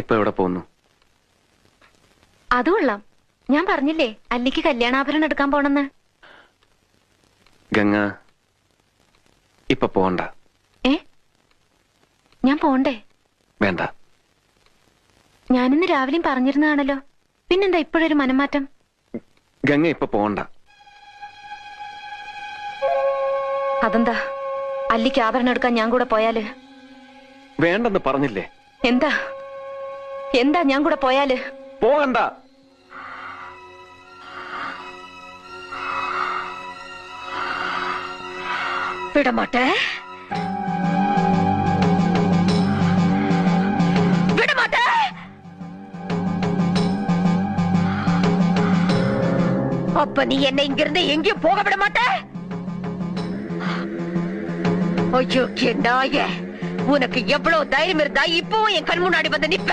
ഇപ്പൊ എവിടെ പോകുന്നു? അത് കൊള്ളാം. ഞാൻ പറഞ്ഞില്ലേ അല്ലിക്ക് കല്യാണാഭരണം എടുക്കാൻ പോണെന്ന്. ഗംഗ ഇപ്പൊ പോണ്ട. ഞാൻ പോണ്ടേ? വേണ്ട. ഞാനിന്ന് രാവിലെയും പറഞ്ഞിരുന്നതാണല്ലോ, പിന്നെന്താ ഇപ്പോഴൊരു മനംമാറ്റം? ഗംഗ ഇപ്പൊ പോണ്ട. അതെന്താ? അല്ലിക്ക് ആഭരണം എടുക്കാൻ ഞാൻ കൂടെ പോയാല്? വേണ്ടെന്ന് പറഞ്ഞില്ലേ? എന്താ എന്താ ഞാൻ കൂടെ പോയാല്? പോകണ്ട. വിടമാട്ടെ, വിടമാട്ടെ. அப்ப நீ என்னை இங்கிருந்து எங்கேயும் போக விட மாட்ட? ஐயோ நாயே, உனக்கு எவ்வளவு தைரியம் இருந்தா இப்பவும் என் கண் முன்னாடி வந்து நிப்ப?